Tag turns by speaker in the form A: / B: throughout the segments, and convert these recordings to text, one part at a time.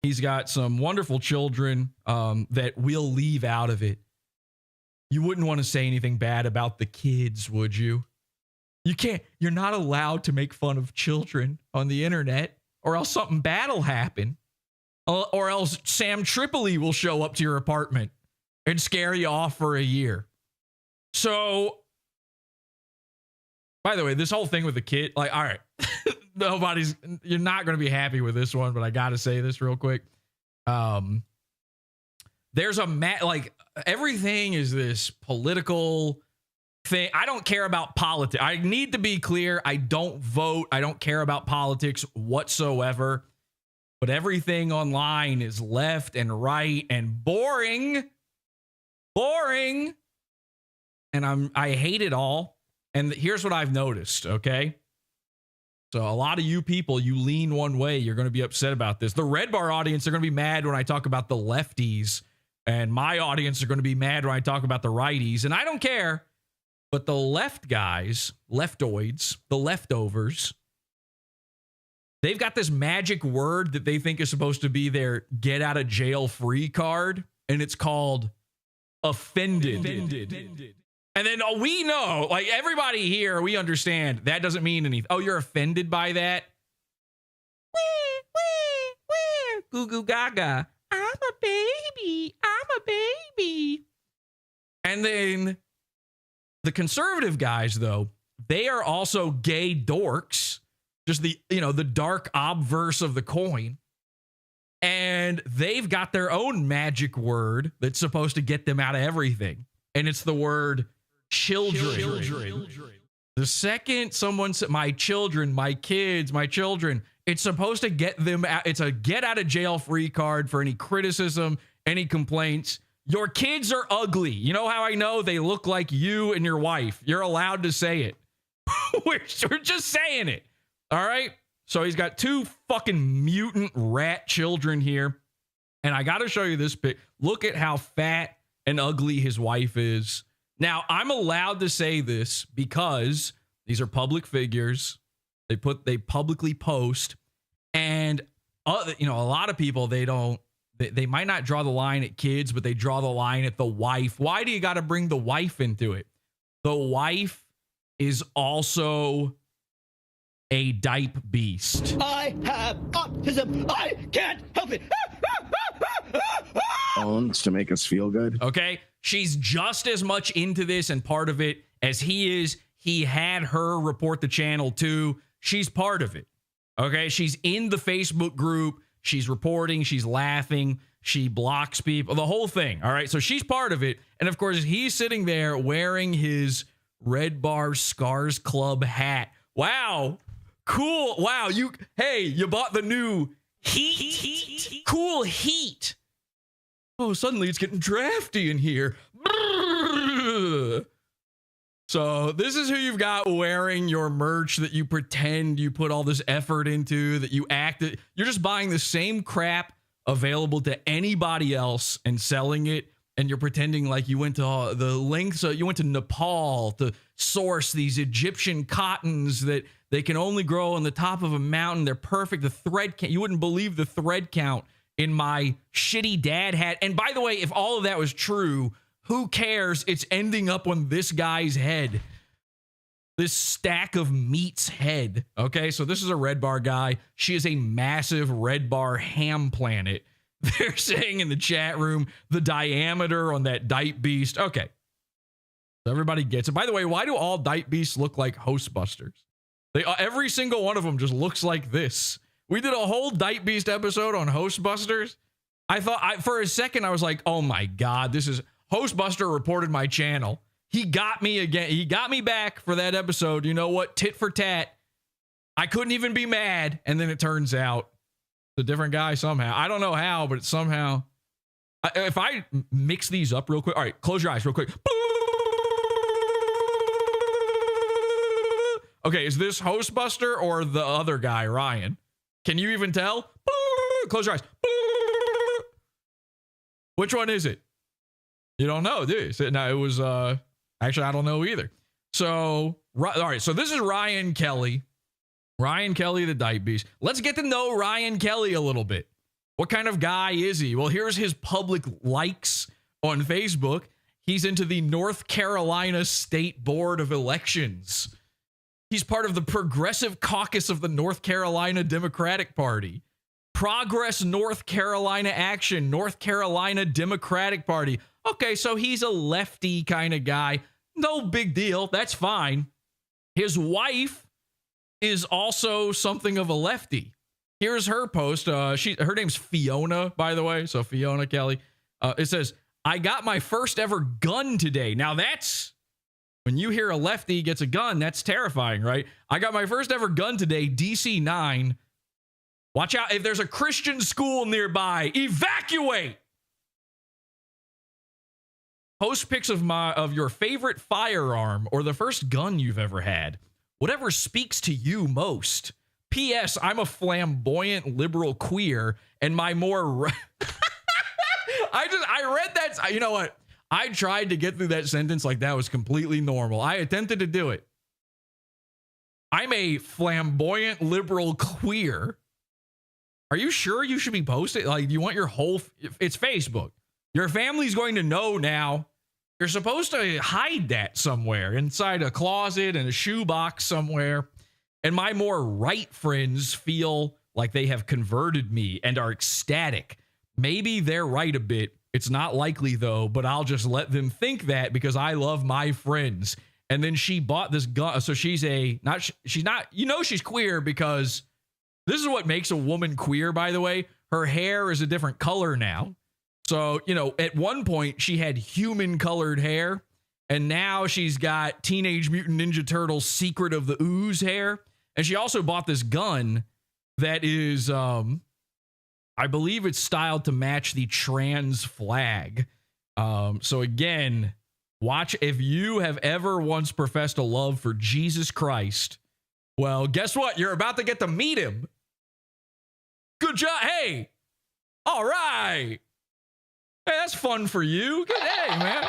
A: He's got some wonderful children that we'll leave out of it. You wouldn't want to say anything bad about the kids, would you? You can't. You're not allowed to make fun of children on the internet, or else something bad will happen. Or else Sam Tripoli will show up to your apartment and scare you off for a year. So, by the way, this whole thing with the kid, like, all right, you're not going to be happy with this one, but I got to say this real quick. There's like, everything is this political thing. I don't care about politics. I need to be clear. I don't vote. I don't care about politics whatsoever. But everything online is left and right and boring. Boring. And I hate it all. And here's what I've noticed, okay? So a lot of you people, you lean one way. You're going to be upset about this. The Red Bar audience are going to be mad when I talk about the lefties. And my audience are going to be mad when I talk about the righties. And I don't care. But the left guys, leftoids, the leftovers, they've got this magic word that they think is supposed to be their get out of jail free card. And it's called offended. And then we know, like everybody here, we understand that doesn't mean anything. Oh, you're offended by that? Goo goo gaga. I'm a baby. I'm a baby. And then the conservative guys, though, they are also gay dorks. Just the dark obverse of the coin. And they've got their own magic word that's supposed to get them out of everything. And it's the word children. The second someone said, my children, my kids, my children, it's supposed to get them out. It's a get out of jail free card for any criticism, any complaints. Your kids are ugly. You know how I know? They look like you and your wife. You're allowed to say it. We're just saying it. All right. So he's got two fucking mutant rat children here. And I got to show you this pic. Look at how fat and ugly his wife is. Now, I'm allowed to say this because these are public figures. They publicly post. And, a lot of people, they might not draw the line at kids, but they draw the line at the wife. Why do you got to bring the wife into it? The wife is also a dype beast.
B: I have autism. I can't help it.
C: Owns to make us feel good.
A: Okay. She's just as much into this and part of it as he is. He had her report the channel too. She's part of it. Okay. She's in the Facebook group. She's reporting. She's laughing. She blocks people. The whole thing. All right. So she's part of it. And of course, he's sitting there wearing his Red Bar Scars Club hat. Wow. Cool. Wow. You bought the new heat. Cool heat. Oh, suddenly it's getting drafty in here. So this is who you've got wearing your merch that you pretend you put all this effort into, that you act. You're just buying the same crap available to anybody else and selling it. And you're pretending like you went to the lengths. You went to Nepal to source these Egyptian cottons that they can only grow on the top of a mountain. They're perfect. The thread count, you wouldn't believe the thread count in my shitty dad hat. And by the way, if all of that was true, who cares? It's ending up on this guy's head. This stack of meat's head. Okay, so this is a Red Bar guy. She is a massive Red Bar ham planet. They're saying in the chat room the diameter on that dype beast. Okay. So everybody gets it. By the way, why do all dype beasts look like Hostbusters? Every single one of them just looks like this. We did a whole dype beast episode on Hostbusters. I thought for a second, I was like, oh my God, this is Hostbuster reported my channel. He got me again. He got me back for that episode. You know what? Tit for tat. I couldn't even be mad. And then it turns out a different guy somehow. I don't know how, but it's somehow. If I mix these up real quick. All right, close your eyes real quick. Okay, is this Hostbuster or the other guy, Ryan? Can you even tell? Close your eyes. Which one is it? You don't know, do you? No, it was, actually, I don't know either. So, all right, so this is Ryan Kelly. Ryan Kelly, the dype beast. Let's get to know Ryan Kelly a little bit. What kind of guy is he? Well, here's his public likes on Facebook. He's into the North Carolina State Board of Elections. He's part of the Progressive Caucus of the North Carolina Democratic Party. Progress North Carolina Action, North Carolina Democratic Party. Okay, so he's a lefty kind of guy. No big deal. That's fine. His wife is also something of a lefty. Here's her post. Her name's Fiona, by the way. So Fiona Kelly. It says, I got my first ever gun today. Now that's, when you hear a lefty gets a gun, that's terrifying, right? I got my first ever gun today, DC 9. Watch out. If there's a Christian school nearby, evacuate. Post pics of your favorite firearm or the first gun you've ever had. Whatever speaks to you most. P.S. I'm a flamboyant liberal queer, and my more... I read that. You know what? I tried to get through that sentence like that was completely normal. I attempted to do it. I'm a flamboyant liberal queer. Are you sure you should be posting? Like, you want your whole... It's Facebook. Your family's going to know now. You're supposed to hide that somewhere inside a closet and a shoebox somewhere. And my more right friends feel like they have converted me and are ecstatic. Maybe they're right a bit. It's not likely, though, but I'll just let them think that because I love my friends. And then she bought this gun. So she's she's queer because this is what makes a woman queer, by the way. Her hair is a different color now. So, at one point she had human colored hair, and now she's got Teenage Mutant Ninja Turtles Secret of the Ooze hair. And she also bought this gun that is, I believe it's styled to match the trans flag. So again, watch, if you have ever once professed a love for Jesus Christ, well, guess what? You're about to get to meet him. Good job. Hey, all right. Hey, that's fun for you. Good day, man.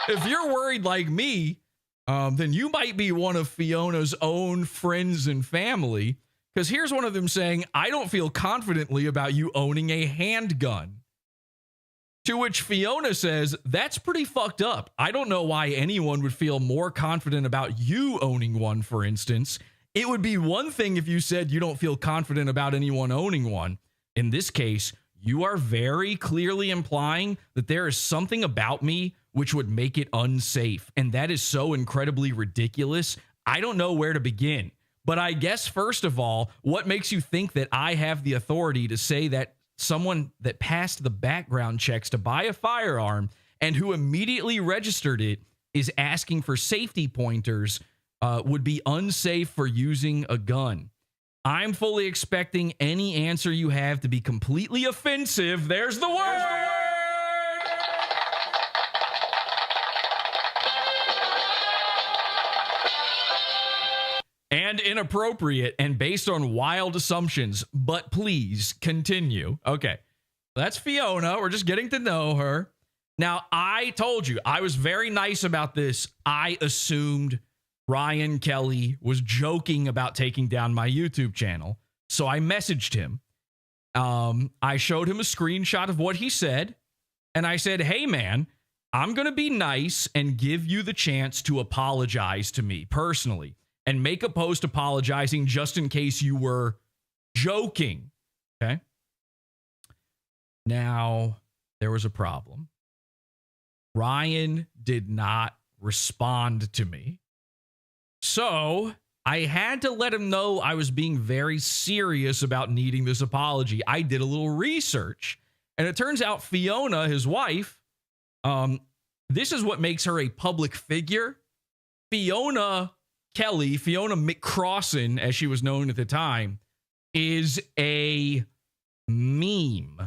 A: If you're worried like me, then you might be one of Fiona's own friends and family. Because here's one of them saying, I don't feel confidently about you owning a handgun. To which Fiona says, that's pretty fucked up. I don't know why anyone would feel more confident about you owning one, for instance. It would be one thing if you said you don't feel confident about anyone owning one. In this case, you are very clearly implying that there is something about me which would make it unsafe. And that is so incredibly ridiculous. I don't know where to begin. But I guess, first of all, what makes you think that I have the authority to say that someone that passed the background checks to buy a firearm and who immediately registered it is asking for safety pointers would be unsafe for using a gun? I'm fully expecting any answer you have to be completely offensive. There's the word! And inappropriate and based on wild assumptions, but please continue. Okay, that's Fiona. We're just getting to know her. Now, I told you, I was very nice about this. I assumed Ryan Kelly was joking about taking down my YouTube channel. So I messaged him. I showed him a screenshot of what he said. And I said, hey, man, I'm going to be nice and give you the chance to apologize to me personally and make a post apologizing just in case you were joking. Okay. Now, there was a problem. Ryan did not respond to me. So I had to let him know I was being very serious about needing this apology. I did a little research, and it turns out Fiona, his wife, this is what makes her a public figure. Fiona Kelly, Fiona McCrossan, as she was known at the time, is a meme.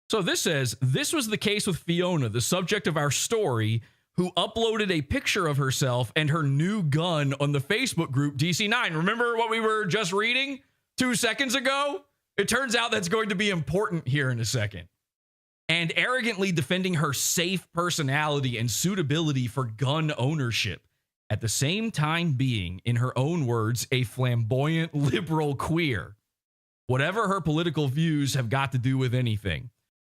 A: So this says, this was the case with Fiona, the subject of our story, who uploaded a picture of herself and her new gun on the Facebook group DC9. Remember what we were just reading 2 seconds ago? It turns out that's going to be important here in a second. and arrogantly defending her safe personality and suitability for gun ownership, at the same time being, in her own words, a flamboyant liberal queer. Whatever her political views have got to do with anything.